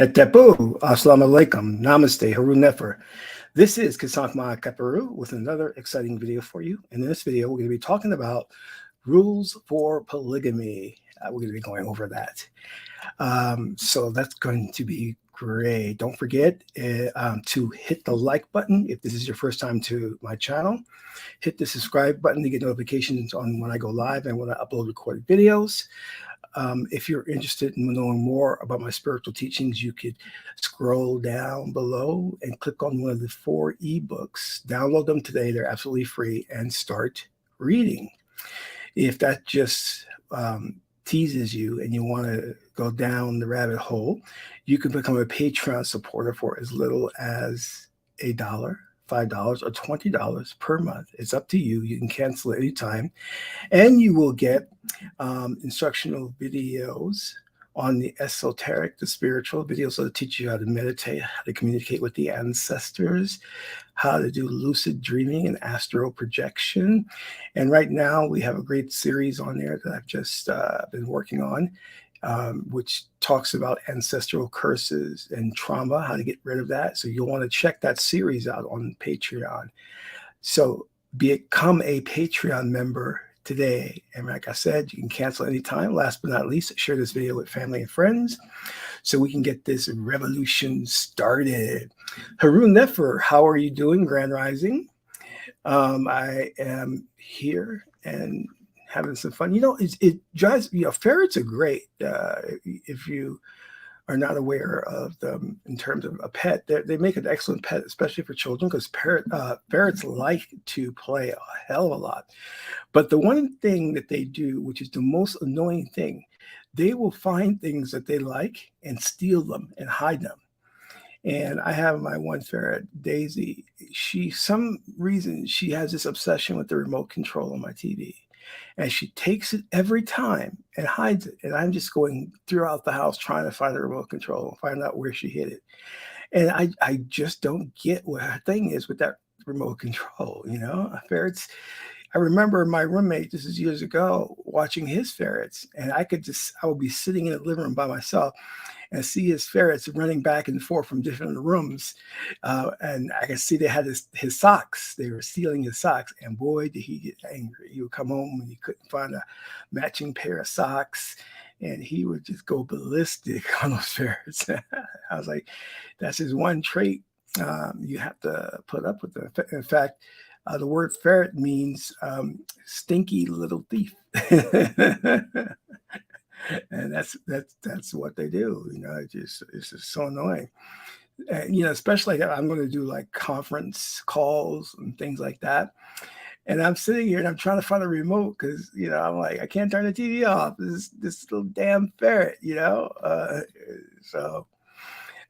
Hetepu, Assalamu alaikum, Namaste, Haru Nefer. This is Qesankh Kaparu with another exciting video for you. And in this video, we're going to be talking about rules for polygamy. We're going to be going over that. So that's going to be great. Don't forget to hit the like button if this is your first time to my channel. Hit the subscribe button to get notifications on when I go live and when I upload recorded videos. If you're interested in knowing more about my spiritual teachings, you could scroll down below and click on one of the 4 ebooks. Download them today. They're absolutely free and start reading. If that just teases you and you want to go down the rabbit hole, you can become a Patreon supporter for as little as $1, $5, or $20 per month. It's up to you. You can cancel at any time. And you will get instructional videos on the esoteric, the spiritual videos that teach you how to meditate, how to communicate with the ancestors, how to do lucid dreaming and astral projection. And right now we have a great series on there that I've just been working on, which talks about ancestral curses and trauma, how to get rid of that. So you'll want to check that series out on Patreon. So become a Patreon member today. And like I said, you can cancel anytime. Last but not least, share this video with family and friends so we can get this revolution started. Haru Nefer, how are you doing, Grand Rising? I am here and having some fun. You know, it drives, ferrets are great. If you are not aware of them in terms of a pet, they make an excellent pet, especially for children, because ferrets like to play a hell of a lot. But the one thing that they do, which is the most annoying thing, they will find things that they like and steal them and hide them. And I have my one ferret, Daisy. Some reason she has this obsession with the remote control on my TV. And she takes it every time and hides it. And I'm just going throughout the house trying to find the remote control and find out where she hid it. And I just don't get what her thing is with that remote control, ferrets. I remember my roommate, this is years ago, watching his ferrets. And I would be sitting in the living room by myself and see his ferrets running back and forth from different rooms. And I could see they had his socks. They were stealing his socks. And boy, did he get angry. He would come home and he couldn't find a matching pair of socks. And he would just go ballistic on those ferrets. I was like, that's his one trait you have to put up with. In fact, the word ferret means stinky little thief. And that's what they do. It's just so annoying. Especially like I'm going to do like conference calls and things like that. And I'm sitting here and I'm trying to find a remote because, I'm like, I can't turn the TV off. This little damn ferret, so.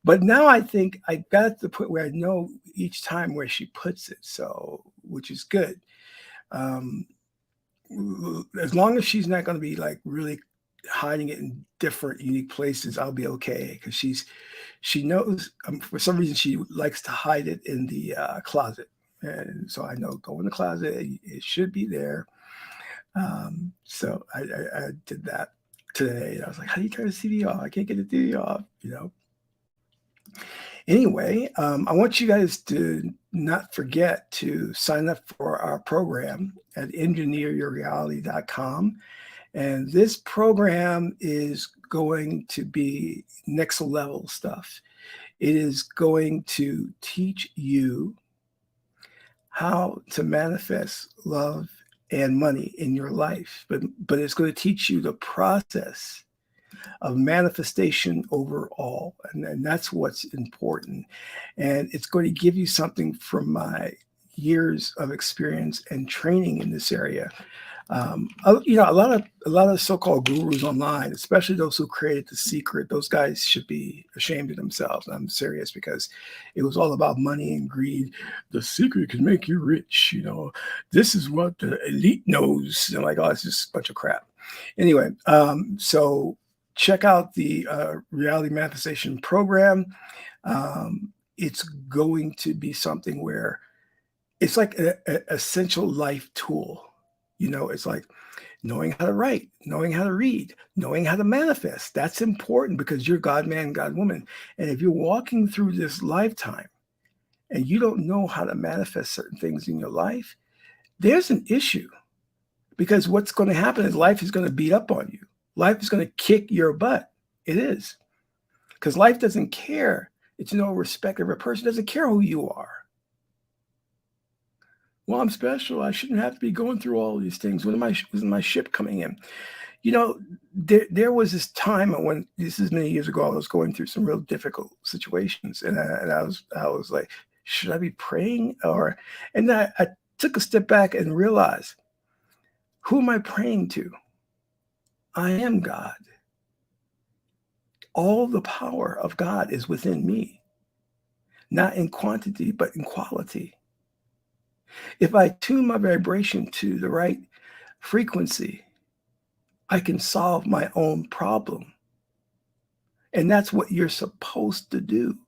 But now I think I got to the point where I know each time where she puts it, so, which is good. As long as she's not going to be like really hiding it in different unique places, I'll be okay, because she knows for some reason she likes to hide it in the closet. And so I know, go in the closet, it should be there. So I did that today. I was like, how do you turn the TV off? I can't get the TV off, Anyway, I want you guys to not forget to sign up for our program at engineeryourreality.com. And this program is going to be next level stuff. It is going to teach you how to manifest love and money in your life, but it's going to teach you the process of manifestation overall. And that's what's important. And it's going to give you something from my years of experience and training in this area. A lot of so-called gurus online, especially those who created The Secret, those guys should be ashamed of themselves. I'm serious, because it was all about money and greed. The secret can make you rich. This is what the elite knows. And like, oh, it's just a bunch of crap. Anyway, so check out the Reality Manifestation Program. It's going to be something where it's like an essential life tool. It's like knowing how to write, knowing how to read, knowing how to manifest. That's important because you're God man, God woman. And if you're walking through this lifetime and you don't know how to manifest certain things in your life, there's an issue, because what's going to happen is life is going to beat up on you. Life is going to kick your butt. It is. Because life doesn't care. It's no respect of a person, doesn't care who you are. Well, I'm special. I shouldn't have to be going through all these things. When my ship coming in? You know, there was this time when, this is many years ago, I was going through some real difficult situations, and I was like, should I be praying? And I took a step back and realized, who am I praying to? I am God. All the power of God is within me, not in quantity, but in quality. If I tune my vibration to the right frequency, I can solve my own problem. And that's what you're supposed to do.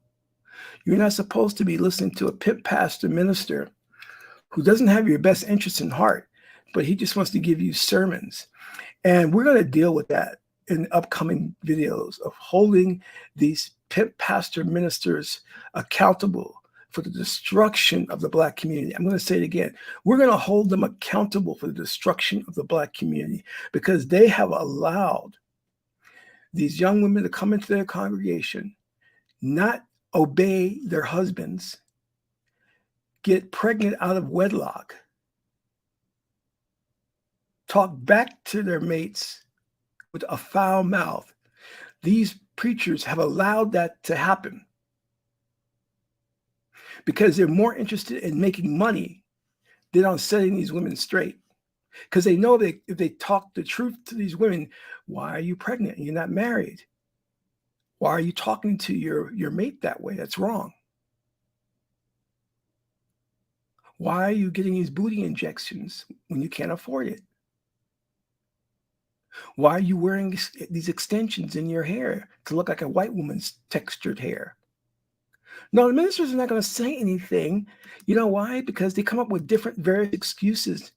You're not supposed to be listening to a pimp pastor minister who doesn't have your best interest in heart, but he just wants to give you sermons. And we're going to deal with that in upcoming videos of holding these pimp pastor ministers accountable for the destruction of the Black community. I'm going to say it again. We're going to hold them accountable for the destruction of the Black community, because they have allowed these young women to come into their congregation, not obey their husbands, get pregnant out of wedlock, talk back to their mates with a foul mouth. These preachers have allowed that to happen because they're more interested in making money than on setting these women straight. Because they know that if they talk the truth to these women, why are you pregnant and you're not married? Why are you talking to your mate that way? That's wrong. Why are you getting these booty injections when you can't afford it? Why are you wearing these extensions in your hair to look like a white woman's textured hair? No, the ministers are not going to say anything. You know why? Because they come up with different various excuses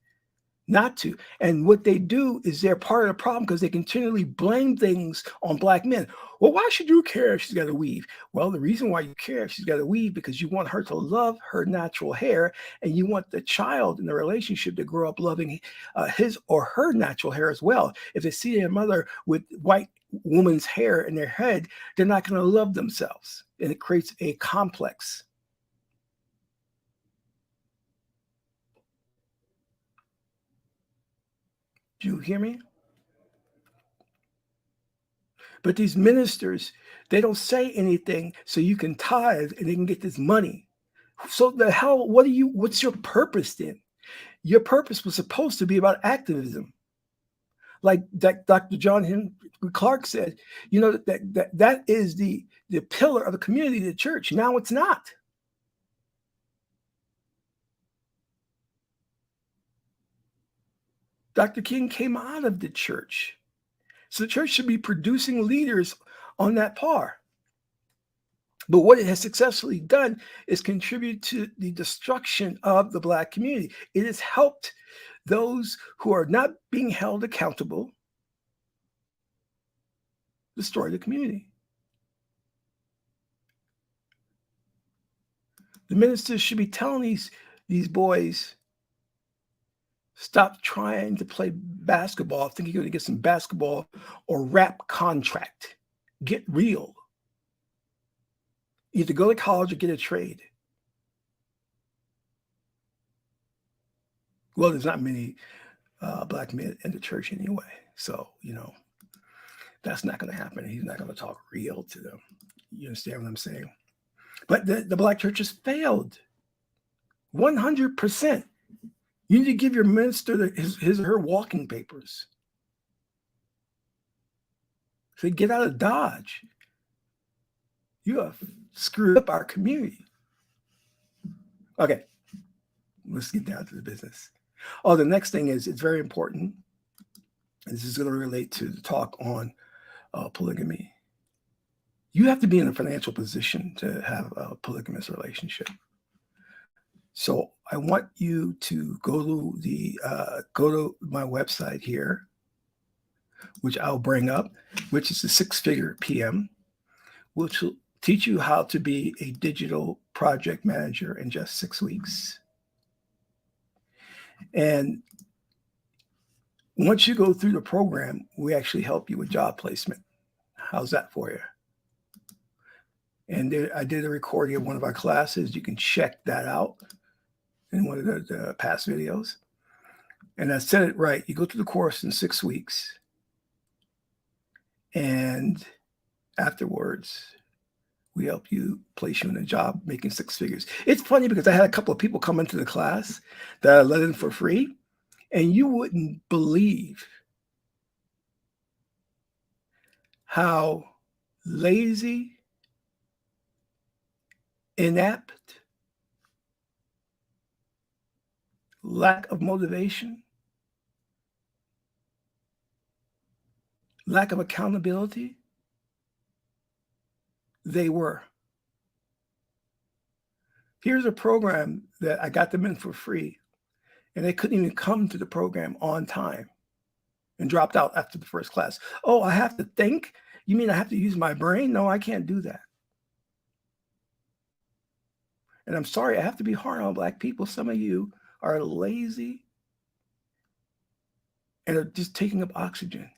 not to. And what they do is they're part of the problem, because they continually blame things on Black men. Well, why should you care if she's got a weave? Well, the reason why you care if she's got a weave, because you want her to love her natural hair, and you want the child in the relationship to grow up loving his or her natural hair as well. If they see their mother with white woman's hair in their head, they're not going to love themselves, and it creates a complex. Do you hear me? But these ministers, they don't say anything so you can tithe and they can get this money. So the hell, what's your purpose then? Your purpose was supposed to be about activism. Like Dr. John Henry Clark said, you know, that is the pillar of the community, the church. Now it's not. Dr. King came out of the church. So the church should be producing leaders on that par. But what it has successfully done is contribute to the destruction of the Black community. It has helped those who are not being held accountable destroy the community. The ministers should be telling these boys, stop trying to play basketball, thinking you're going to get some basketball or rap contract. Get real. Either go to college or get a trade. Well, there's not many Black men in the church anyway. So, you know, that's not going to happen. He's not going to talk real to them. You understand what I'm saying? But the Black church has failed 100%. You need to give your minister his or her walking papers. Say, get out of Dodge. You have screwed up our community. Okay, let's get down to the business. Oh, the next thing is, it's very important. This is going to relate to the talk on polygamy. You have to be in a financial position to have a polygamous relationship. So I want you to go to my website here, which I'll bring up, which is the Six Figure PM, which will teach you how to be a digital project manager in just 6 weeks. And once you go through the program, we actually help you with job placement. How's that for you? And I did a recording of one of our classes. You can check that out in one of the past videos. And I said it right. You go through the course in 6 weeks. And afterwards, we help you place you in a job making 6 figures. It's funny because I had a couple of people come into the class that I let in for free. And you wouldn't believe how lazy, inept, lack of motivation, lack of accountability they were. Here's a program that I got them in for free, and they couldn't even come to the program on time and dropped out after the first class. Oh, I have to think? You mean I have to use my brain? No, I can't do that. And I'm sorry, I have to be hard on Black people. Some of you are lazy and are just taking up oxygen.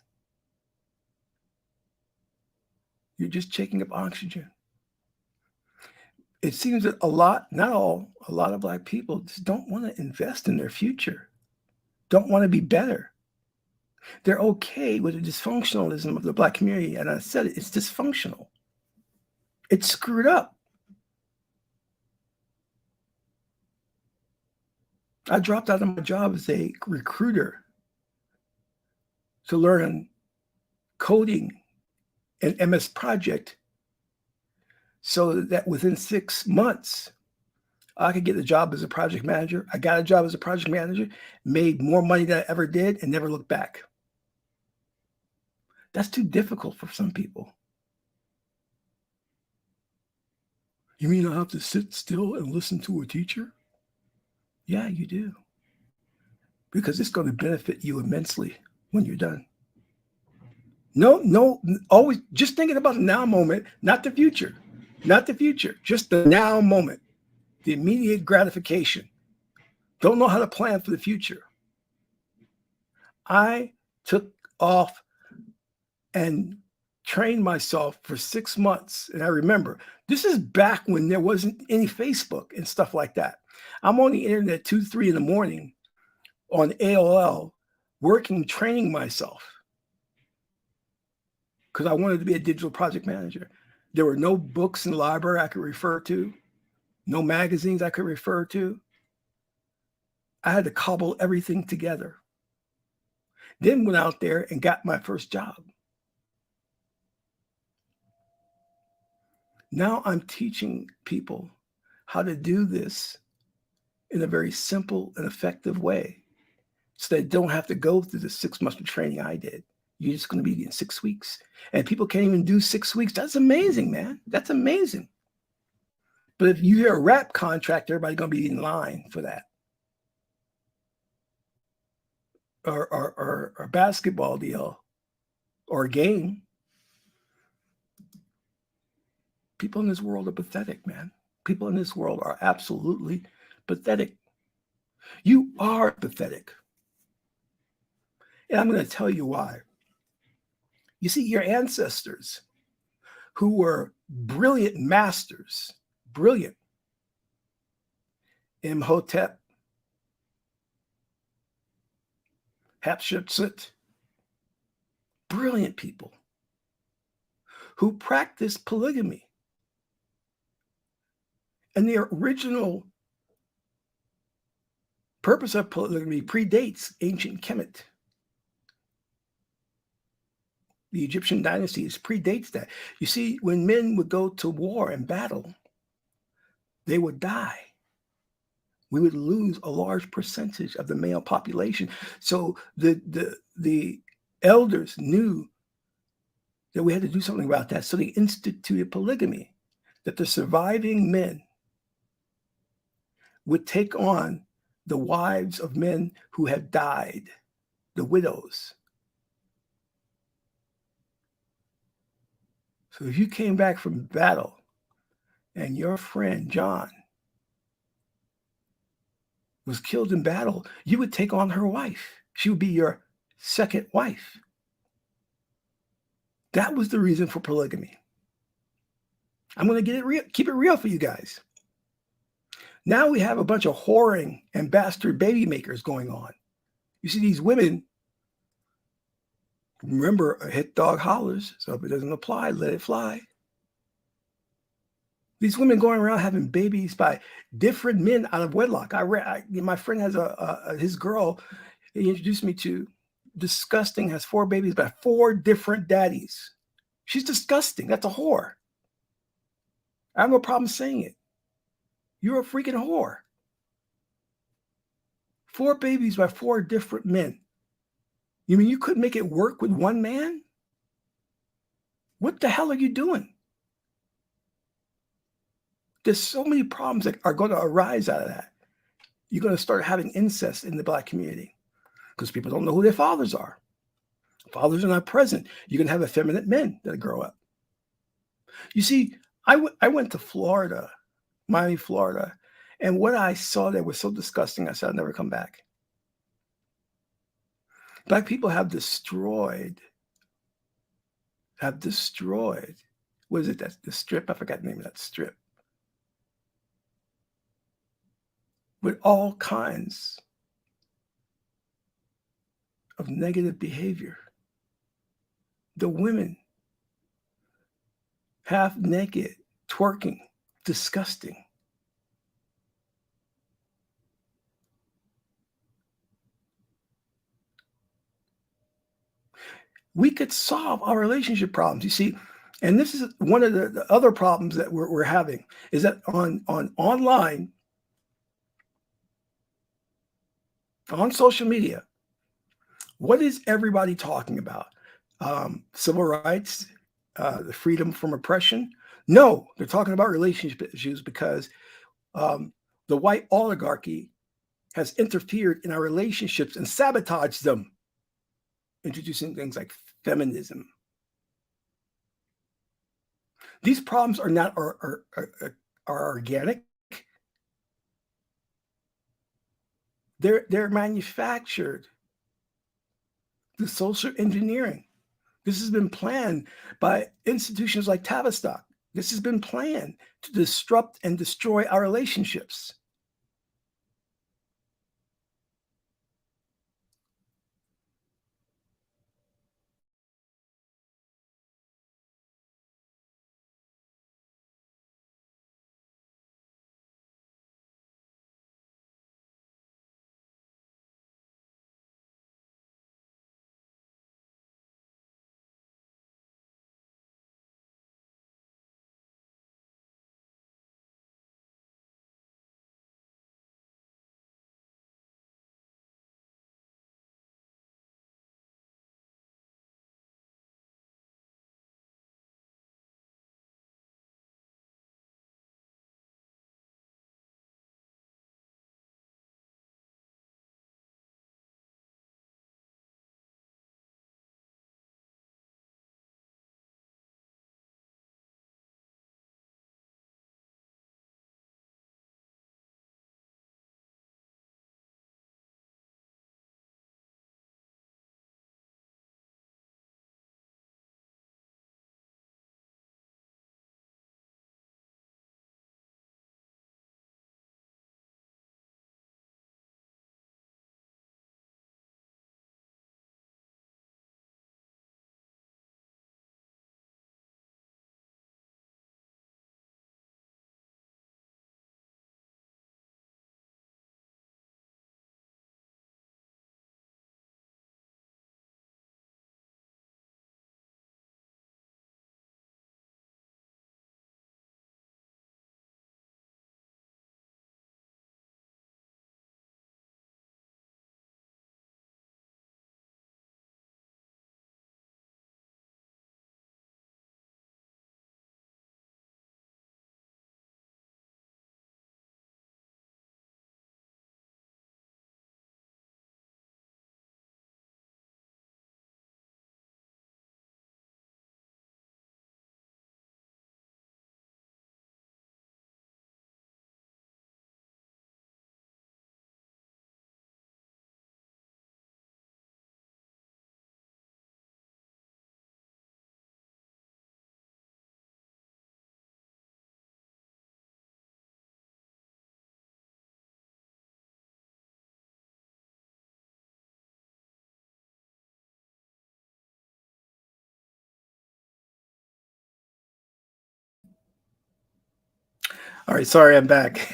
You're just taking up oxygen. It seems that a lot of Black people just don't want to invest in their future, don't want to be better. They're okay with the dysfunctionalism of the Black community. And I said it's dysfunctional. It's screwed up. I dropped out of my job as a recruiter to learn coding and MS Project so that within 6 months, I could get a job as a project manager. I got a job as a project manager, made more money than I ever did, and never looked back. That's too difficult for some people. You mean I have to sit still and listen to a teacher? Yeah, you do. Because it's going to benefit you immensely when you're done. No, always just thinking about the now moment, not the future. Not the future, just the now moment, the immediate gratification. Don't know how to plan for the future. I took off and trained myself for 6 months. And I remember, this is back when there wasn't any Facebook and stuff like that. I'm on the internet 2, 3 in the morning on AOL, working, training myself because I wanted to be a digital project manager. There were no books in the library I could refer to, no magazines I could refer to. I had to cobble everything together. Then went out there and got my first job. Now I'm teaching people how to do this in a very simple and effective way so they don't have to go through the 6 months of training I did. You're just going to be in 6 weeks. And people can't even do 6 weeks. That's amazing, man. That's amazing. But if you hear a rap contract, everybody's going to be in line for that. Or a basketball deal or a game. People in this world are pathetic, man. People in this world are absolutely pathetic. You are pathetic. And I'm going to tell you why. You see, your ancestors who were brilliant masters, brilliant, Imhotep, Hatshepsut, brilliant people who practiced polygamy. And the original purpose of polygamy predates ancient Kemet. The Egyptian dynasties predates that. You see, when men would go to war and battle, they would die. We would lose a large percentage of the male population. So the elders knew that we had to do something about that. So they instituted polygamy, that the surviving men would take on the wives of men who have died, the widows. So if you came back from battle and your friend John was killed in battle, you would take on her wife. She would be your second wife. That was the reason for polygamy. I'm going to get it real, keep it real for you guys. Now we have a bunch of whoring and bastard baby makers going on. You see these women, remember, a hit dog hollers, so if it doesn't apply, let it fly. These women going around having babies by different men out of wedlock. My friend has his girl he introduced me to, disgusting, has 4 babies by 4 different daddies. She's disgusting. That's a whore. I have no problem saying it. You're a freaking whore. 4 babies by 4 different men. You mean you couldn't make it work with one man? What the hell are you doing? There's so many problems that are going to arise out of that. You're going to start having incest in the Black community because people don't know who their fathers are. Fathers are not present. You're going to have effeminate men that grow up. You see, I went to Florida, Miami, Florida, and what I saw there was so disgusting, I said, I'll never come back. Black people have destroyed, what is it, that's the strip? I forgot the name of that strip. With all kinds of negative behavior. The women, half naked, twerking, disgusting. We could solve our relationship problems. You see, and this is one of the other problems that we're having is that on online, on social media, what is everybody talking about? Civil rights, the freedom from oppression? No, they're talking about relationship issues because the white oligarchy has interfered in our relationships and sabotaged them, introducing things like feminism. These problems are not are organic. They're manufactured. The social engineering. This has been planned by institutions like Tavistock. This has been planned to disrupt and destroy our relationships. All right, sorry, I'm back.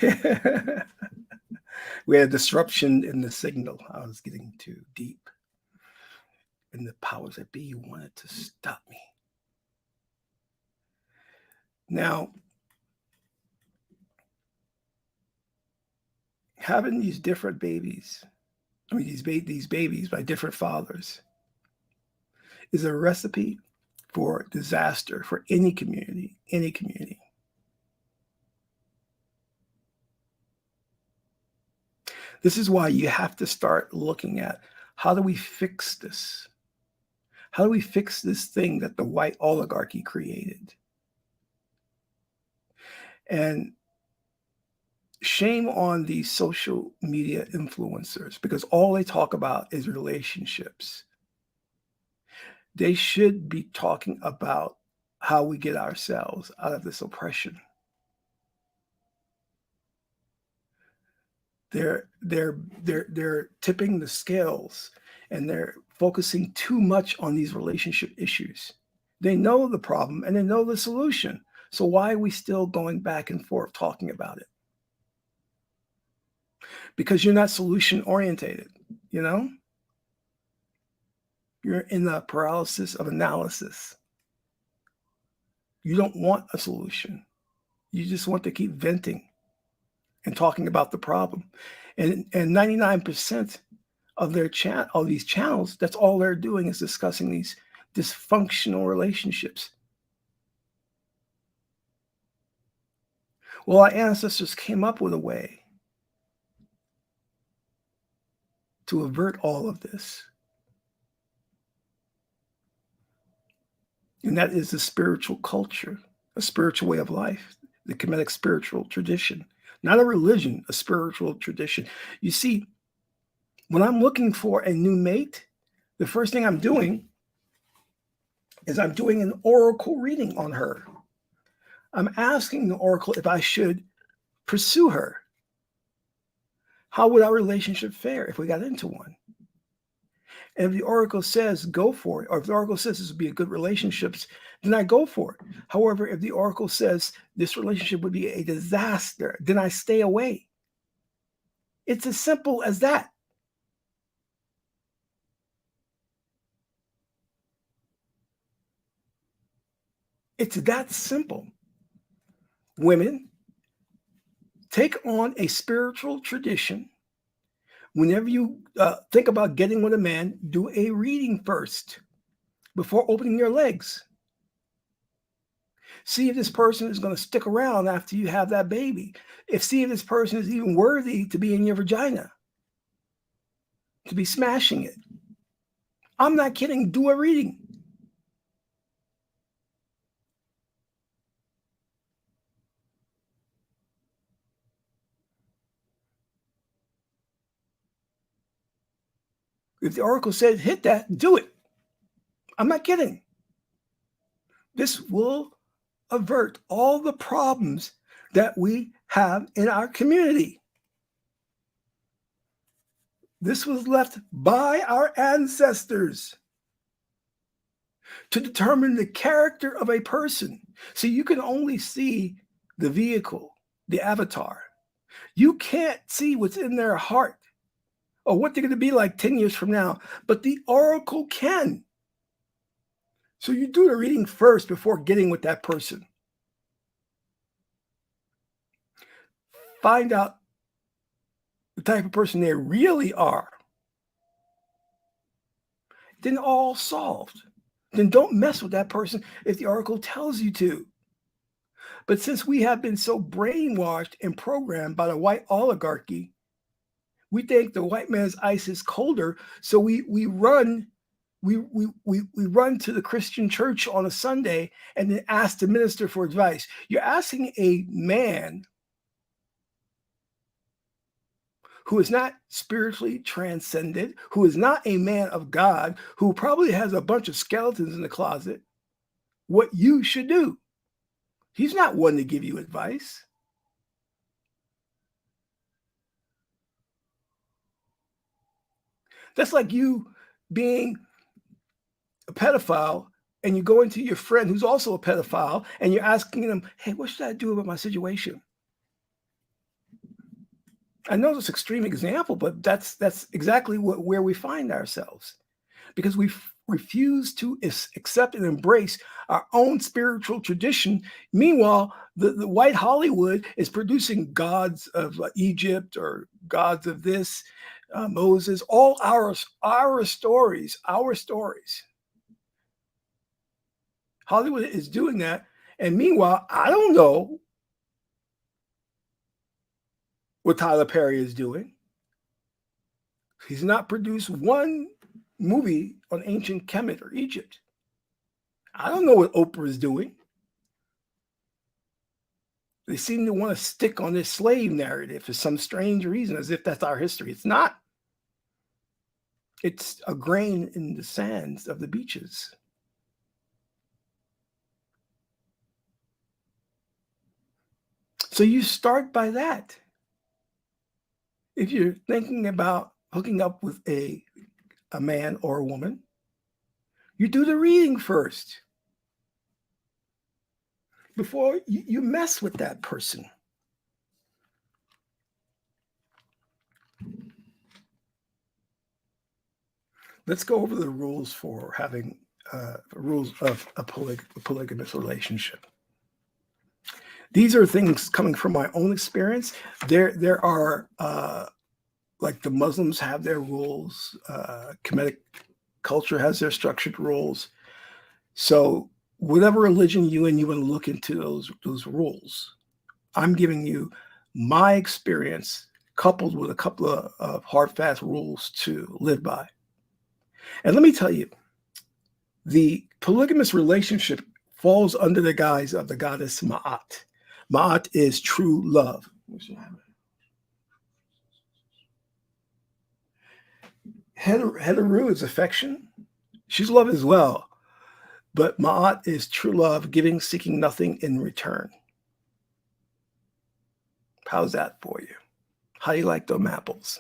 We had a disruption in the signal. I was getting too deep, and the powers that be wanted to stop me. Now, having these different babies, these babies by different fathers, is a recipe for disaster for any community, any community. This is why you have to start looking at, how do we fix this? How do we fix this thing that the white oligarchy created? And shame on these social media influencers, because all they talk about is relationships. They should be talking about how we get ourselves out of this oppression. They're tipping the scales, and they're focusing too much on these relationship issues. They know the problem and they know the solution. So why are we still going back and forth talking about it? Because you're not solution orientated, you know? You're in the paralysis of analysis. You don't want a solution. You just want to keep venting and talking about the problem. And 99% of their all these channels, that's all they're doing is discussing these dysfunctional relationships. Well, our ancestors came up with a way to avert all of this. And that is the spiritual culture, a spiritual way of life, the Kemetic spiritual tradition, not a religion, a spiritual tradition. You see, when I'm looking for a new mate, the first thing I'm doing is I'm doing an oracle reading on her. I'm asking the oracle if I should pursue her. How would our relationship fare if we got into one? And if the oracle says go for it, or if the oracle says this would be a good relationship, then I go for it. However, if the oracle says this relationship would be a disaster, then I stay away. It's as simple as that. It's that simple. Women, take on a spiritual tradition. Whenever you think about getting with a man, do a reading first before opening your legs. See if this person is going to stick around after you have that baby. See if this person is even worthy to be in your vagina, to be smashing it. I'm not kidding. Do a reading. If the oracle says hit that, do it. I'm not kidding. This will avert all the problems that we have in our community. This was left by our ancestors to determine the character of a person. So you can only see the vehicle, the avatar. You can't see what's in their heart or what they're going to be like 10 years from now, but the oracle can. So you do the reading first before getting with that person. Find out the type of person they really are. Then all solved. Then don't mess with that person if the oracle tells you to. But since we have been so brainwashed and programmed by the white oligarchy, we think the white man's ice is colder, so we run to the Christian church on a Sunday and then ask the minister for advice. You're asking a man who is not spiritually transcended, who is not a man of God, who probably has a bunch of skeletons in the closet, what you should do. He's not one to give you advice. That's like you being a pedophile and you go into your friend who's also a pedophile and you're asking them, hey, what should I do about my situation? I know it's an extreme example, but that's exactly where we find ourselves, because we refuse to accept and embrace our own spiritual tradition. Meanwhile, the white Hollywood is producing gods of Egypt or gods of this, Moses, all our stories, our stories. Hollywood is doing that. And meanwhile, I don't know what Tyler Perry is doing. He's not produced one movie on ancient Kemet or Egypt. I don't know what Oprah is doing. They seem to want to stick on this slave narrative for some strange reason, as if that's our history. It's not. It's a grain in the sands of the beaches. So you start by that. If you're thinking about hooking up with a man or a woman, you do the reading first before you mess with that person. Let's go over the rules for having rules of a polygamous relationship. These are things coming from my own experience. There are like the Muslims have their rules. Kemetic culture has their structured rules. So whatever religion you want to look into those rules. I'm giving you my experience coupled with a couple of hard, fast rules to live by. And let me tell you, the polygamous relationship falls under the guise of the goddess Ma'at. Ma'at is true love. Heteru is affection. She's love as well. But Ma'at is true love, giving, seeking nothing in return. How's that for you? How do you like them apples?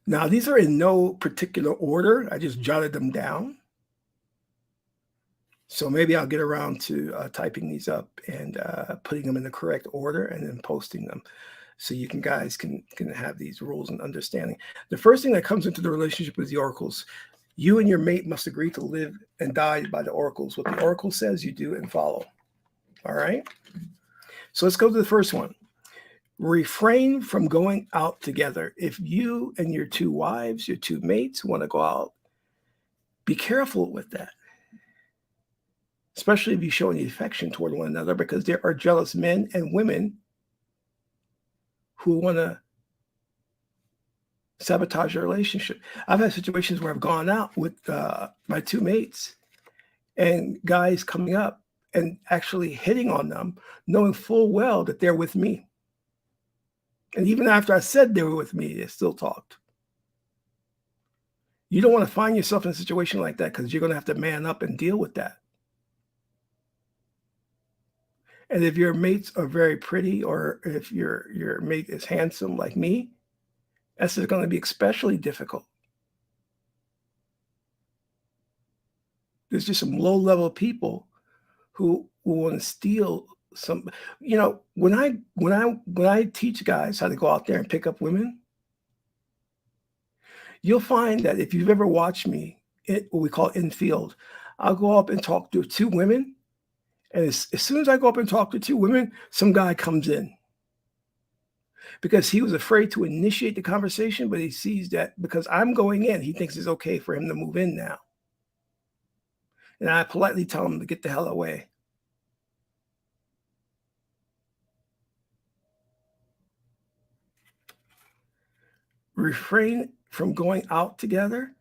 Now, these are in no particular order. I just jotted them down. So maybe I'll get around to typing these up and putting them in the correct order and then posting them, so you guys can have these rules and understanding. The first thing that comes into the relationship is the oracles. You and your mate must agree to live and die by the oracles. What the oracle says, you do and follow. All right? So let's go to the first one. Refrain from going out together. If you and your two wives, your two mates want to go out, be careful with that. Especially if you show any affection toward one another, because there are jealous men and women who want to sabotage your relationship. I've had situations where I've gone out with my two mates and guys coming up and actually hitting on them, knowing full well that they're with me. And even after I said they were with me, they still talked. You don't want to find yourself in a situation like that, because you're going to have to man up and deal with that. And if your mates are very pretty, or if your mate is handsome like me, this is going to be especially difficult. There's just some low-level people who want to steal some. You know, when I teach guys how to go out there and pick up women, you'll find that if you've ever watched me, what we call infield, I'll go up and talk to two women, and as soon as I go up and talk to two women, some guy comes in. Because he was afraid to initiate the conversation, but he sees that because I'm going in, he thinks it's okay for him to move in now. And I politely tell him to get the hell away. Refrain from going out together.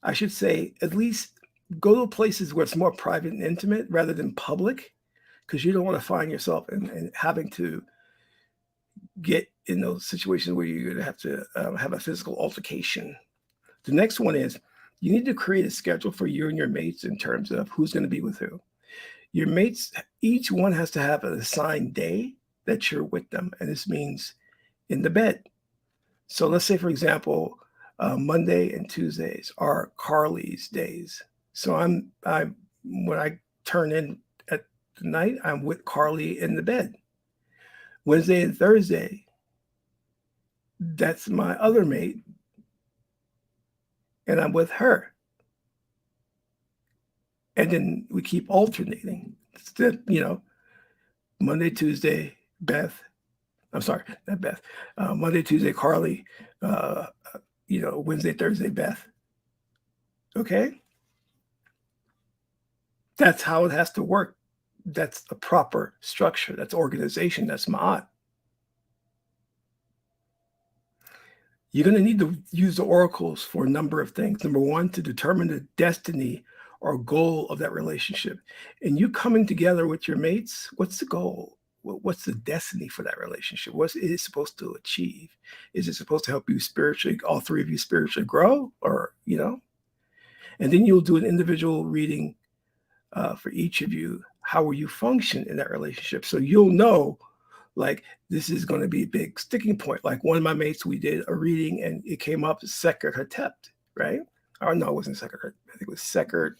I should say, at least go to places where it's more private and intimate rather than public, because you don't want to find yourself in having to get in those situations where you're going to have to have a physical altercation. The next one is, you need to create a schedule for you and your mates in terms of who's going to be with who. Your mates, each one has to have an assigned day that you're with them. And this means in the bed. So let's say, for example, Monday and Tuesdays are Carly's days. So I when I turn in at the night, I'm with Carly in the bed. Wednesday and Thursday, that's my other mate, and I'm with her. And then we keep alternating. Monday, Tuesday, Beth. I'm sorry, not Beth. Monday, Tuesday, Carly. Uh, Wednesday, Thursday, Beth. Okay? That's how it has to work. That's the proper structure. That's organization. That's ma'at. You're going to need to use the oracles for a number of things. Number one, to determine the destiny or goal of that relationship. And you coming together with your mates, what's the goal? What's the destiny for that relationship? What is it supposed to achieve? Is it supposed to help you spiritually, all three of you spiritually grow? And then you'll do an individual reading for each of you. How will you function in that relationship? So you'll know, like, this is going to be a big sticking point. Like one of my mates, we did a reading and it came up Sekert Hatept, right? Or no, it wasn't Sekert. I think it was Sekert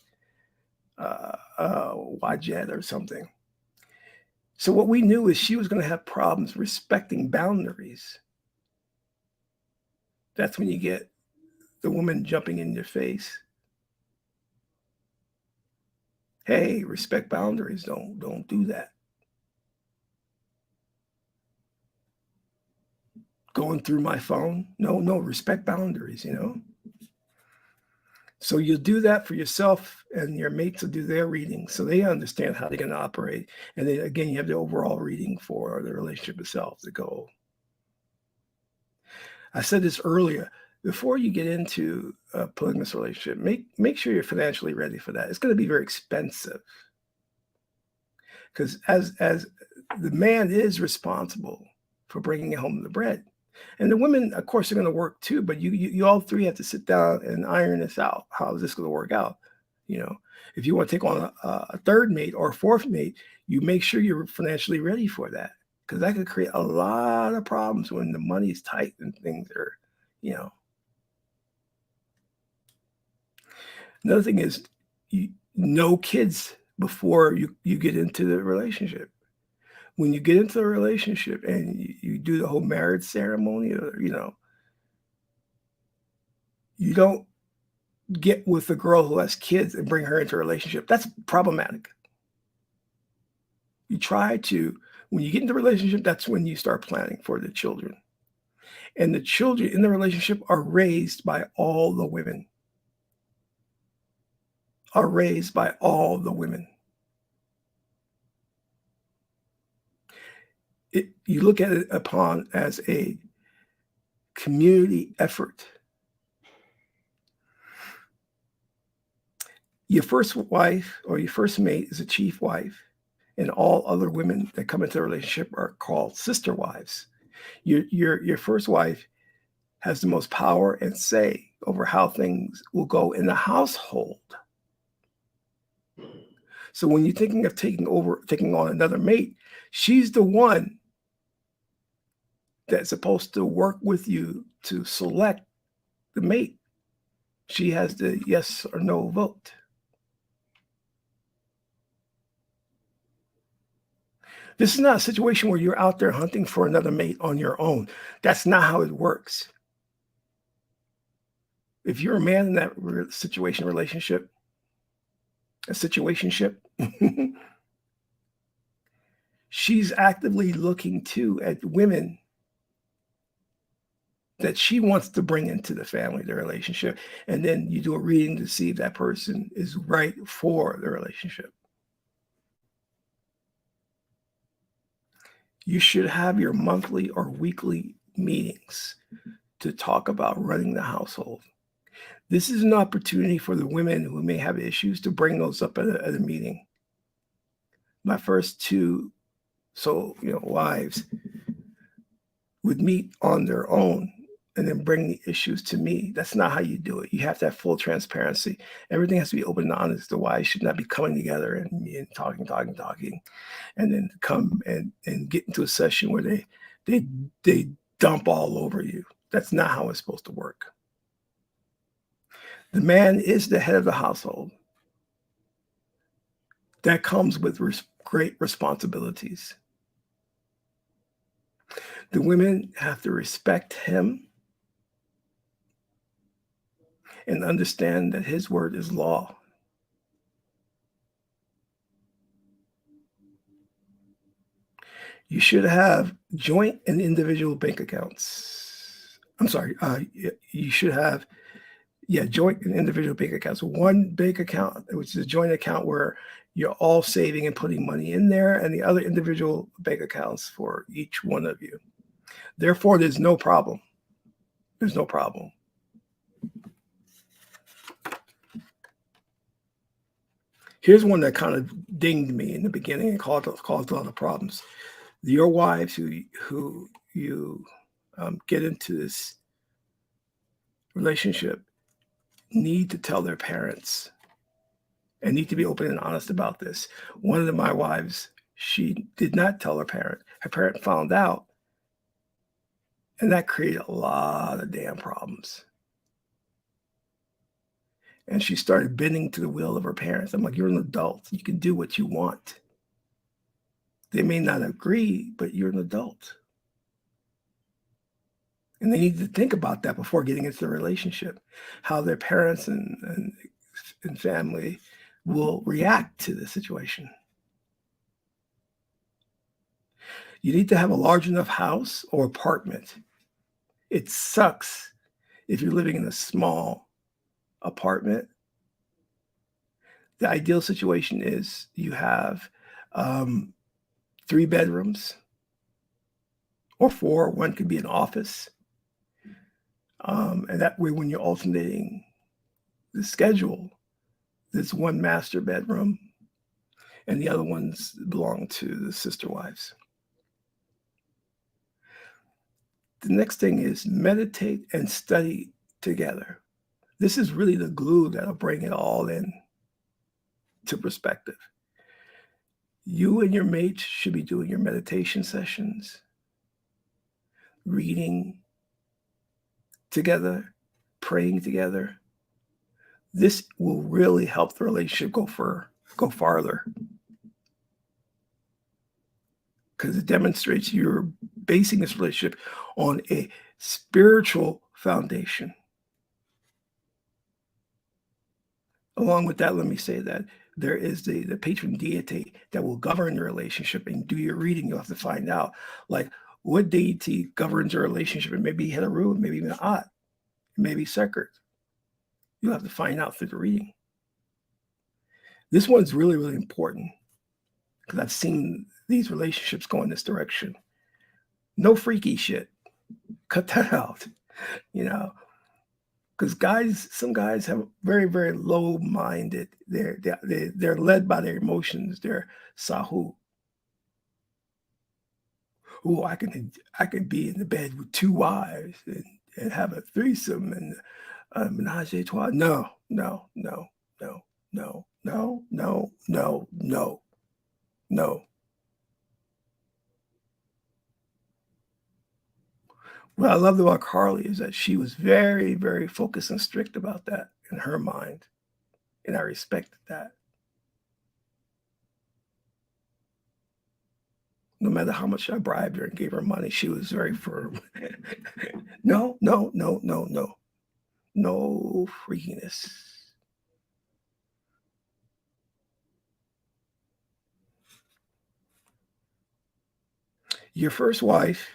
Wajet or something. So what we knew is she was going to have problems respecting boundaries. That's when you get the woman jumping in your face. Hey, respect boundaries. Don't do that. Going through my phone. No, respect boundaries, So you'll do that for yourself, and your mates will do their reading so they understand how they're going to operate. And then again, you have the overall reading for the relationship itself, the goal. I said this earlier. Before you get into a polygamous relationship, make sure you're financially ready for that. It's going to be very expensive because as the man is responsible for bringing home the bread. And the women, of course, are going to work too, but you all three have to sit down and iron this out. How is this going to work out? If you want to take on a third mate or a fourth mate, you make sure you're financially ready for that, because that could create a lot of problems when the money's tight and things are, Another thing is, no kids before you get into the relationship. When you get into a relationship and you do the whole marriage ceremony, you don't get with a girl who has kids and bring her into a relationship. That's problematic. You try to, when you get into a relationship, that's when you start planning for the children. And the children in the relationship are raised by all the women. You look at it upon as a community effort. Your first wife or your first mate is a chief wife, and all other women that come into a relationship are called sister wives. Your first wife has the most power and say over how things will go in the household. So when you're thinking of taking on another mate, she's the one that's supposed to work with you to select the mate. She has the yes or no vote. This is not a situation where you're out there hunting for another mate on your own. That's not how it works. If you're a man in that relationship, she's actively looking too at women that she wants to bring into the family, the relationship. And then you do a reading to see if that person is right for the relationship. You should have your monthly or weekly meetings to talk about running the household. This is an opportunity for the women who may have issues to bring those up at a meeting. My first two wives would meet on their own and then bring the issues to me. That's not how you do it. You have to have full transparency. Everything has to be open and honest. The wives should not be coming together and talking, and then come and get into a session where they dump all over you. That's not how it's supposed to work. The man is the head of the household. That comes with great responsibilities. The women have to respect him and understand that his word is law. You should have joint and individual bank accounts. I'm sorry, you should have, joint and individual bank accounts. One bank account, which is a joint account where you're all saving and putting money in there, and the other individual bank accounts for each one of you. Therefore, there's no problem. There's no problem. Here's one that kind of dinged me in the beginning and caused a lot of problems. Your wives who you get into this relationship need to tell their parents and need to be open and honest about this. One of my wives, she did not tell her parent. Her parent found out, and that created a lot of damn problems. And she started bending to the will of her parents. I'm like, you're an adult. You can do what you want. They may not agree, but you're an adult. And they need to think about that before getting into the relationship, how their parents and family will react to the situation. You need to have a large enough house or apartment. It sucks if you're living in a small apartment. The ideal situation is you have 3 bedrooms or 4. One could be an office. And that way, when you're alternating the schedule, there's one master bedroom and the other ones belong to the sister wives. The next thing is meditate and study together. This is really the glue that'll bring it all in to perspective. You and your mate should be doing your meditation sessions, reading together, praying together. This will really help the relationship go farther, because it demonstrates you're basing this relationship on a spiritual foundation. Along with that, let me say that there is the Patron Dietary that will govern your relationship. And do your reading, you'll have to find out, like, what deity governs your relationship. It may be Heru, it may be Ma'at, it may be Sekert. You'll have to find out through the reading. This one's really, really important because I've seen these relationships go in this direction. No freaky shit. Cut that out, because some guys have very, very low-minded. They're led by their emotions. They're sahu. Oh, I can be in the bed with 2 wives and have a threesome and menage a trois. No. What I loved about Carly is that she was very, very focused and strict about that in her mind. And I respected that. No matter how much I bribed her and gave her money, she was very firm. No. No freakiness. Your first wife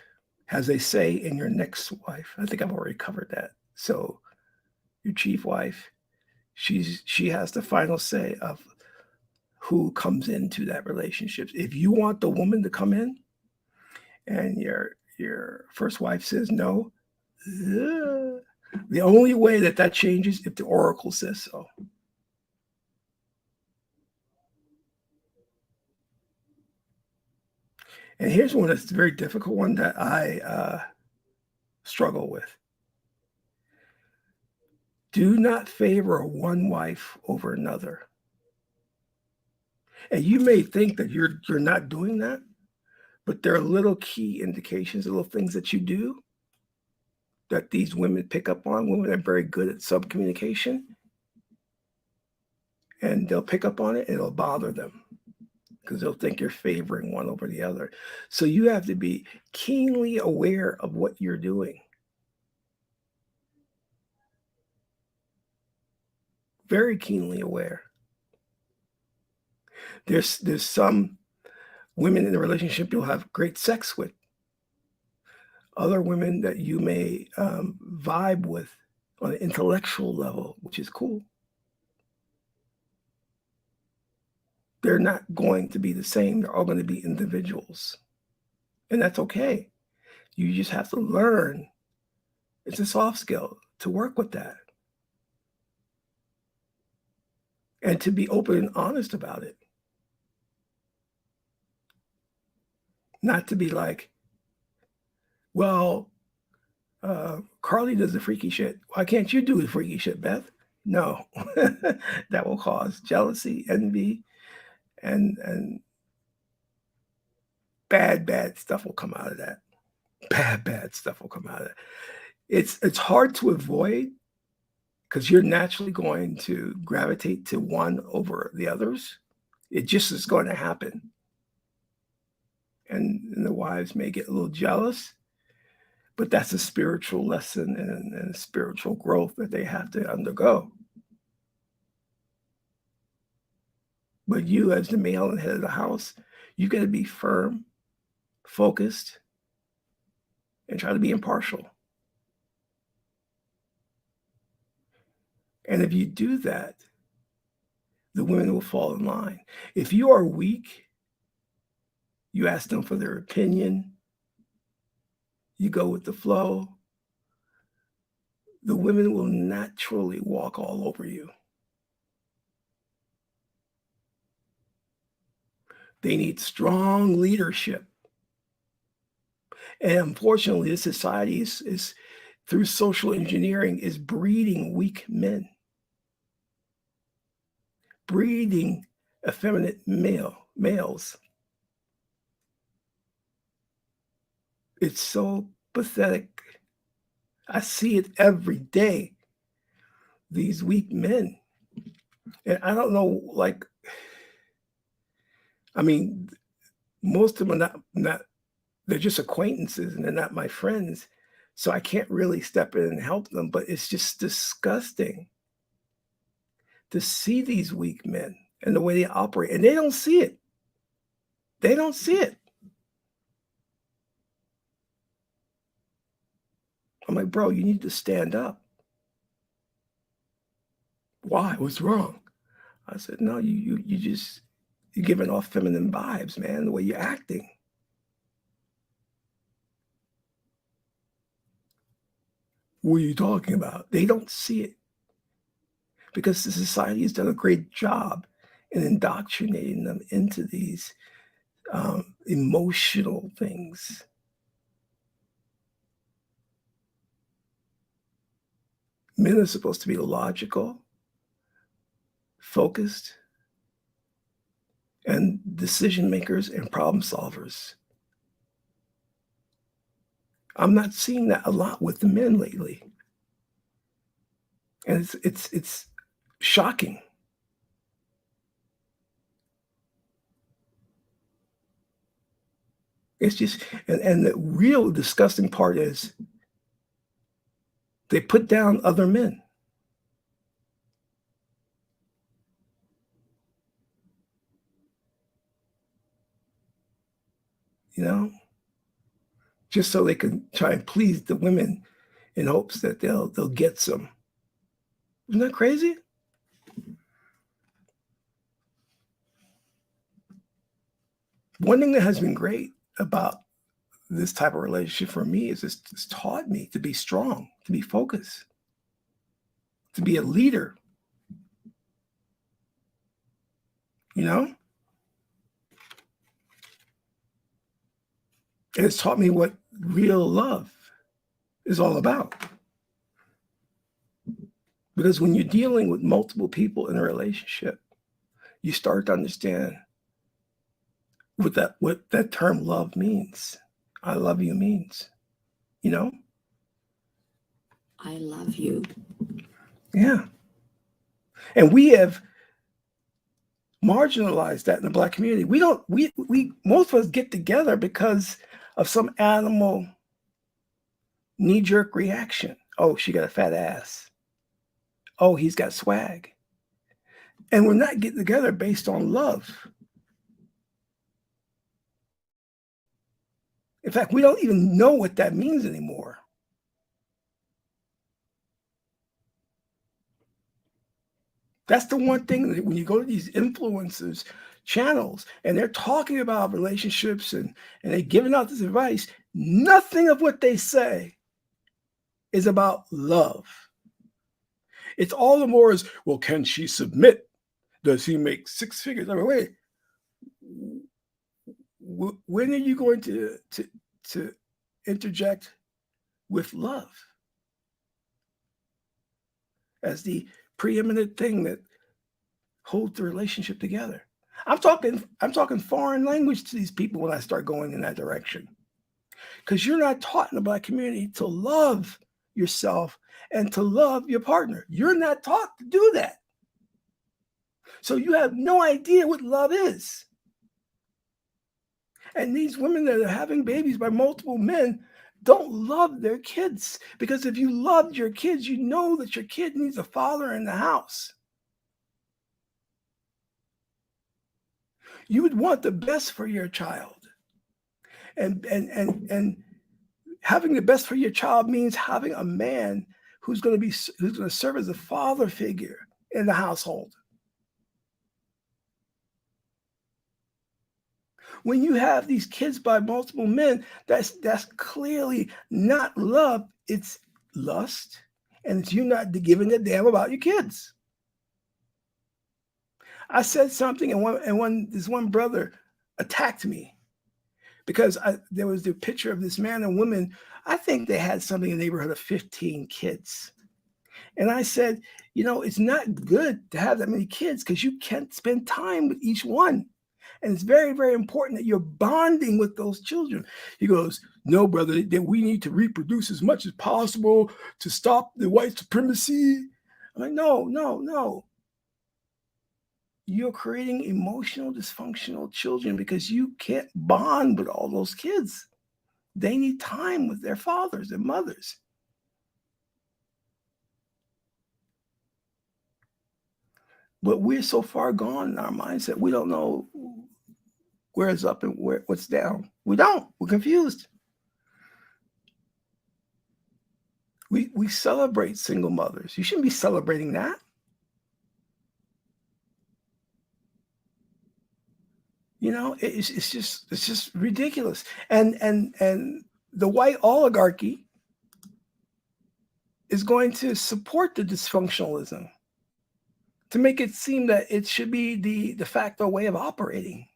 has a say in your next wife. I think I've already covered that. So your chief wife, she has the final say of who comes into that relationship. If you want the woman to come in and your first wife says no, the only way that changes if the oracle says so. And here's one that's a very difficult one that I struggle with. Do not favor one wife over another. And you may think that you're not doing that, but there are little key indications, little things that you do that these women pick up on. Women are very good at subcommunication, and they'll pick up on it, and it'll bother them because they'll think you're favoring one over the other. So you have to be keenly aware of what you're doing. Very keenly aware. There's some women in a relationship you'll have great sex with. Other women that you may vibe with on an intellectual level, which is cool. They're not going to be the same. They're all going to be individuals. And that's okay. You just have to learn. It's a soft skill to work with that. And to be open and honest about it. Not to be like, well, Carly does the freaky shit. Why can't you do the freaky shit, Beth? No. That will cause jealousy, envy, and bad stuff will come out of that. Bad stuff will come out of it. It's hard to avoid because you're naturally going to gravitate to one over the others. It just is going to happen. And the wives may get a little jealous, but that's a spiritual lesson and a spiritual growth that they have to undergo. But you, as the male and head of the house, you got to be firm, focused, and try to be impartial. And if you do that, the women will fall in line. If you are weak, you ask them for their opinion, you go with the flow, the women will naturally walk all over you. They need strong leadership. And unfortunately, this society is through social engineering, is breeding weak men, breeding effeminate males. It's so pathetic. I see it every day. These weak men. And I don't know, like, I mean, most of them are not they're just acquaintances and they're not my friends. So I can't really step in and help them, but it's just disgusting to see these weak men and the way they operate. And they don't see it. They don't see it. I'm like, bro, you need to stand up. Why? What's wrong? I said, no, you're giving off feminine vibes, man, the way you're acting. What are you talking about? They don't see it because the society has done a great job in indoctrinating them into these emotional things. Men are supposed to be logical, focused, and decision makers and problem solvers. I'm not seeing that a lot with the men lately. And it's shocking. It's just, and the real disgusting part is they put down other men. You know, just so they can try and please the women in hopes that they'll get some. Isn't that crazy? One thing that has been great about this type of relationship for me is it's taught me to be strong, to be focused, to be a leader. You know? And it's taught me what real love is all about. Because when you're dealing with multiple people in a relationship, you start to understand what that term love means. I love you means, you know? I love you. Yeah. And we have marginalized that in the Black community. We don't, we most of us get together because of some animal knee-jerk reaction. Oh, she got a fat ass. Oh, he's got swag. And we're not getting together based on love. In fact, we don't even know what that means anymore. That's the one thing that when you go to these influencers channels and they're talking about relationships and they're giving out this advice, nothing of what they say is about love. It's all the more as, well, can she submit? Does he make six figures? I mean, wait, when are you going to interject with love as the preeminent thing that holds the relationship together? I'm talking foreign language to these people when I start going in that direction. Because you're not taught in the Black community to love yourself and to love your partner. You're not taught to do that. So you have no idea what love is. And these women that are having babies by multiple men don't love their kids. Because if you loved your kids, you know that your kid needs a father in the house. You would want the best for your child. And having the best for your child means having a man who's going to serve as a father figure in the household. When you have these kids by multiple men, that's clearly not love. It's lust, and it's you not giving a damn about your kids. I said something, and this one brother attacked me because there was the picture of this man and woman. I think they had something in the neighborhood of 15 kids. And I said, it's not good to have that many kids because you can't spend time with each one. And it's very, very important that you're bonding with those children. He goes, no, brother, that we need to reproduce as much as possible to stop the white supremacy. I'm like, no. You're creating emotional dysfunctional children because you can't bond with all those kids. They need time with their fathers and mothers. But we're so far gone in our mindset, we don't know where it's up and what's down. We don't. We're confused. We celebrate single mothers. You shouldn't be celebrating that. It's just ridiculous. And the white oligarchy is going to support the dysfunctionalism to make it seem that it should be the de facto way of operating.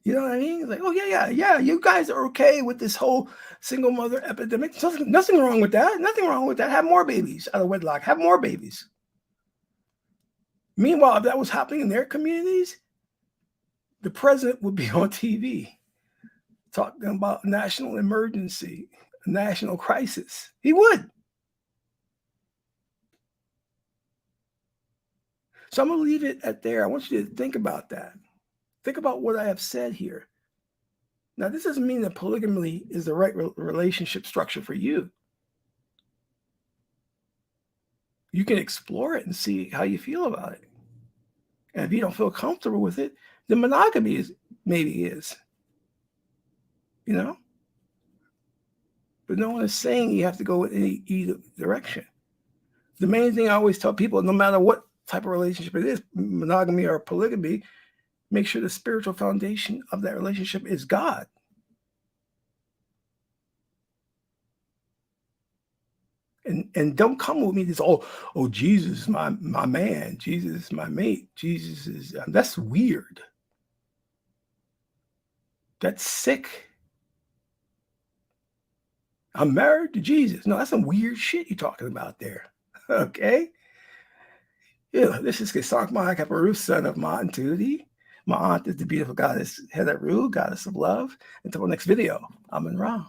You know what I mean? It's like, oh, yeah, you guys are okay with this whole single mother epidemic. Nothing wrong with that. Nothing wrong with that. Have more babies out of wedlock. Have more babies. Meanwhile, if that was happening in their communities, the president would be on TV talking about national emergency, national crisis. He would. So I'm going to leave it at there. I want you to think about that. Think about what I have said here. Now, this doesn't mean that polygamy is the right relationship structure for you. You can explore it and see how you feel about it. And if you don't feel comfortable with it, then monogamy maybe is. But no one is saying you have to go in either direction. The main thing I always tell people, no matter what type of relationship it is, monogamy or polygamy, make sure the spiritual foundation of that relationship is God. And don't come with me this, oh, Jesus is my man, Jesus is my mate, Jesus is, that's weird. That's sick. I'm married to Jesus. No, that's some weird shit you're talking about there. Okay? Yeah, this is Qesankh Mahakaparu, son of Ma and Tuti. My aunt is the beautiful goddess Hedaru, goddess of love. Until the next video, I'm in Ra.